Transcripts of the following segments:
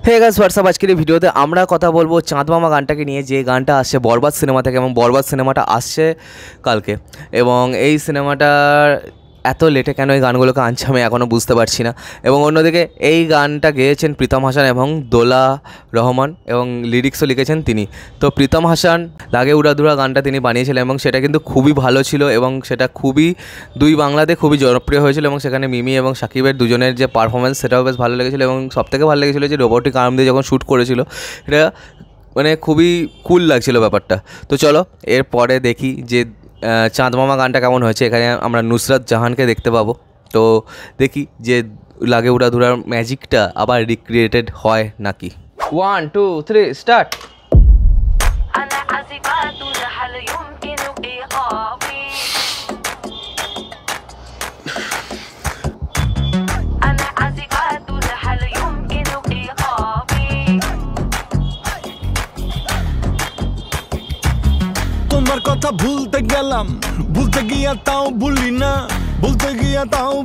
Hey guys WhatsApp, আজকের এই ভিডিওতে আমরা কথা বলবো চাঁদ মামা গানটাকে নিয়ে, যে গানটা আসছে বরবাদ সিনেমা থেকে, এবং বরবাদ সিনেমাটা আসছে কালকে। এবং এই সিনেমাটার এত লেটে কেন এই গানগুলোকে আনছে আমি এখনও বুঝতে পারছি না। এবং অন্যদিকে এই গানটা গেয়েছেন প্রীতম হাসান এবং দোলা রহমান, এবং লিরিক্সও লিখেছেন তিনি। তো প্রীতম হাসান লাগে উড়াধুরা গানটা তিনি বানিয়েছিলেন এবং সেটা কিন্তু খুবই ভালো ছিল, এবং সেটা খুবই দুই বাংলাতে খুবই জনপ্রিয় হয়েছিল। এবং সেখানে মিমি এবং সাকিবের দুজনের যে পারফরমেন্স সেটাও বেশ ভালো লেগেছিলো। এবং সবথেকে ভালো লেগেছিলো যে রোবোটিক আর্ম দিয়ে যখন শ্যুট করেছিল, এটা মানে খুবই কুল লাগছিল ব্যাপারটা। তো চলো এরপরে দেখি যে চাঁদ মামা গানটা কেমন হয়েছে। এখানে আমরা নুসরাত জাহানকে দেখতে পাবো। তো দেখি যে লাগে উড়াধুরার ম্যাজিকটা আবার রিক্রিয়েটেড হয় নাকি। 1 2 3 স্টার্ট। তোমার কথা ভুলতে গেলাম, ভুলতে গিয়া তাও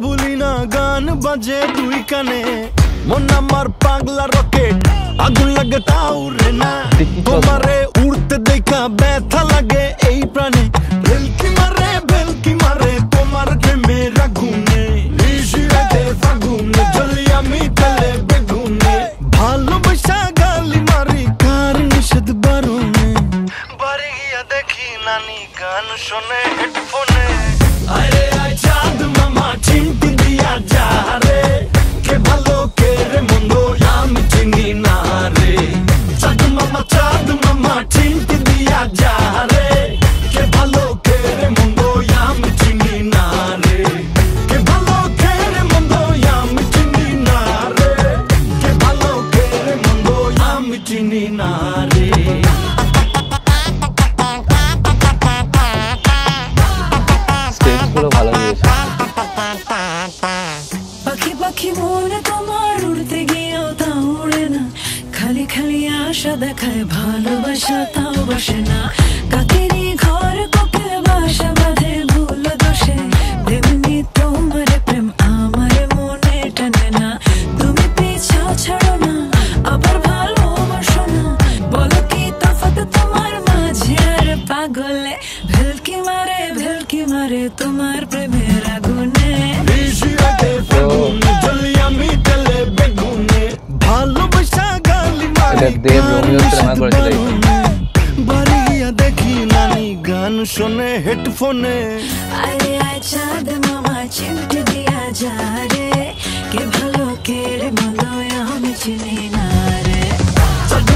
ভুলি না, গান বাজে দুই কানে, মন আমার পাগলা রকেট, আগুন লাগে তাও রে না, তোমারে উড়তে দেখা ব্যথা লাগে এই প্রাণে, ভেলকি মারে তোমার প্রেমের আগুনে, নিশিরাতে ফাগুনে জ্বলি আমি তেলে বেগুনে, ভালোবাসা গালি মারি কার নিষেধ বারণে, বাড়ি গিয়া দেখি নানি গান শোনে হেডফোনে, আরে আয় চাঁদ মামা চিমটি দিয়া যা রে, কে ভালো কে রে মন্দ আমি চিনি না রে, চাঁদ মামা চিমটি দিয়া যা রে, কে ভালো কে রে মন্দ আমি চিনি না রে, কে ভালো কে রে মন্দ আমি চিনি না রে, কে ভালো কে রে মন্দ আমি চিনি না রে। ভালো হয়েছে। পাখি পাখি মনে তোমার উড়তে গিয়েও তা উড়ে না, খালি খালি আশা দেখায় ভালোবাসা তাও বাসে না, কাকেরই ঘর কোকিল বাসা বাঁধে ভুল দোষে, তেমনি তোমার প্রেম আমার মনে টানে না, তুমি পিছা ছাড়ো না আবার ভালোবাসো না, বলো কি তফাৎ তোমার মাঝে আর পাগলে, ভেলকি মারে তোমার প্রেমের আগুনে, ভালোবাসা গালি মারে বাড়ি গিয়া দেখি নানি গান শোনে হেডফোনে, আরে আয় চাঁদ মামা চিমটি দিয়া যা রে, কে ভালো কে রে মন্দ আমি চিনি না রে, চাঁদ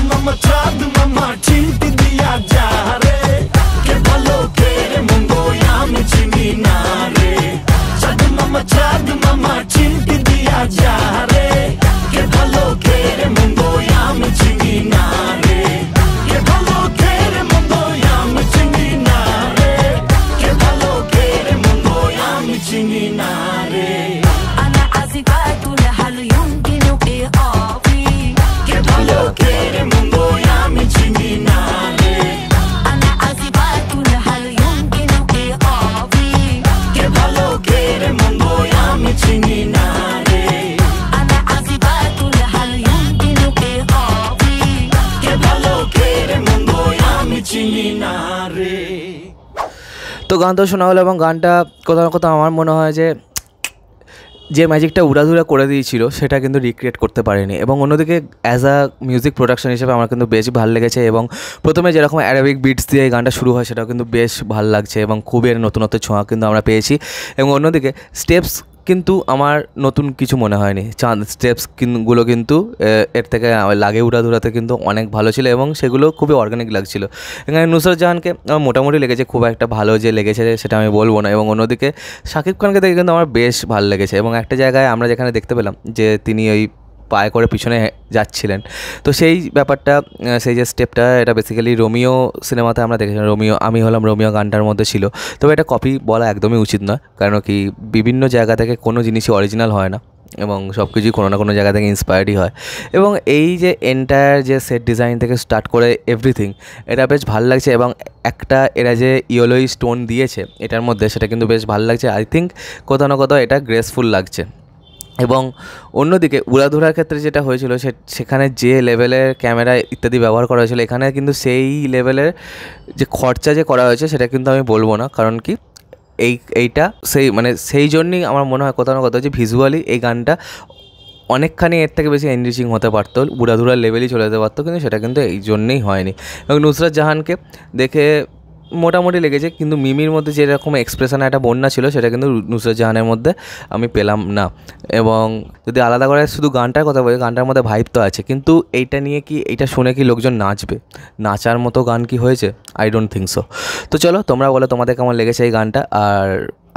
মামা চিমটি দিয়া যা রে, কে ভালো কে রে মন্দ আমি চিনি না রে, চাঁদ মামা চিমটি দিয়া যা রে, কে ভালো কে রে মন্দ আমি চিনি না রে, কে ভালো কে রে মন্দ আমি চিনি না রে, কে ভালো কে রে মন্দ আমি চিনি না রে, আনা আসিফাতু লাহাল ইউমকিনু ইআফি, কে ভালো কে রে মন্দ আমি চিনি না রে, আনা আসিফাতু লাহাল ইউমকিনু ইআফি, কে ভালো কে রে মন্দ আমি চিনি না রে, আনা আসিফাতু লাহাল ইউমকিনু ইআফি, কে ভালো কে রে মন্দ আমি চিনি না রে। তো গান তো শোনা হলো, এবং গানটা কোথাও না কোথাও আমার মনে হয় যে ম্যাজিকটা উড়াধুরা করে দিয়েছিল সেটা কিন্তু রিক্রিয়েট করতে পারেনি। এবং অন্যদিকে অ্যাজ আ মিউজিক প্রোডাকশন হিসেবে আমার কিন্তু বেশ ভালো লেগেছে। এবং প্রথমে যেরকম অ্যারাবিক বিটস দিয়ে এই গানটা শুরু হয় সেটাও কিন্তু বেশ ভালো লাগছে, এবং খুবই নতুনত্ব ছোঁয়া কিন্তু আমরা পেয়েছি। এবং অন্যদিকে স্টেপস কিন্তু আমার নতুন কিছু মনে হয়নি, স্টেপসগুলো কিন্তু এর থেকে লাগে উড়াধুরাতে কিন্তু অনেক ভালো ছিল, এবং সেগুলো খুবই অর্গানিক লাগছিল। এখানে নুসরাত জাহানকে আমার মোটামুটি লেগেছে, খুব একটা ভালো যে লেগেছে সেটা আমি বলবো না। এবং অন্যদিকে শাকিব খানকে দেখে কিন্তু আমার বেশ ভালো লেগেছে। এবং একটা জায়গায় আমরা যেখানে দেখতে পেলাম যে তিনি ওই পায়ে করে পিছনে যাচ্ছিলেন, তো সেই ব্যাপারটা, সেই যে স্টেপটা, এটা বেসিক্যালি রোমিও সিনেমাতে আমরা দেখেছিলাম। আমি হলাম রোমিও গানটার মধ্যে ছিল। তবে এটা কপি বলা একদমই উচিত নয়, কারণ কি বিভিন্ন জায়গা থেকে কোনো জিনিসই অরিজিনাল হয় না, এবং সব কিছুই কোনো না কোনো জায়গা থেকে ইন্সপায়ার্ডই হয়। এবং এই যে এন্টায়ার যে সেট ডিজাইন থেকে স্টার্ট করে এভরিথিং, এটা বেশ ভালো লাগছে। এবং একটা এরা যে ইয়েলোই স্টোন দিয়েছে এটার মধ্যে, সেটা কিন্তু বেশ ভালো লাগছে। আই থিঙ্ক কোথাও না কোথাও এটা গ্রেসফুল লাগছে। এবং অন্যদিকে উড়াধুরার ক্ষেত্রে যেটা হয়েছিল সেখানে যে লেভেলের ক্যামেরা ইত্যাদি ব্যবহার করা হয়েছিল, এখানে কিন্তু সেই লেভেলের যে খরচা যে করা হয়েছে সেটা কিন্তু আমি বলবো না। কারণ কি এইটা সেই জন্যই আমার মনে হয় কোথাও না কোথাও যে ভিজুয়ালি এই গানটা অনেকখানি এর থেকে বেশি এনরিচিং হতে পারতো, উড়াধুরার লেভেলই চলে যেতে পারতো, কিন্তু সেটা কিন্তু এই জন্যেই হয়নি। এবং নুসরাত জাহানকে দেখে মোটামুটি লেগেছে, কিন্তু মিমির মধ্যে যেরকম এক্সপ্রেশন একটা বন্যা ছিল সেটা কিন্তু নুসরাত জাহানের মধ্যে আমি পেলাম না। এবং যদি আলাদা করে শুধু গানটার কথা বলি, গানটার মধ্যে ভাইব তো আছে, কিন্তু এইটা শুনে কি লোকজন নাচবে? নাচার মতো গান কি হয়েছে? I don't think so. তো চলো তোমরা বলো তোমাদের কেমন লেগেছে এই গানটা। আর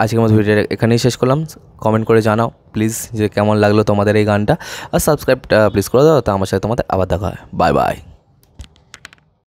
আজকের মতো ভিডিওটা এখানেই শেষ করলাম। কমেন্ট করে জানাও প্লিজ যে কেমন লাগলো তোমাদের এই গানটা, আর সাবস্ক্রাইবটা প্লিজ করে দাও। তো আমার সাথে তোমাদের আবার দেখা হয়। Bye bye.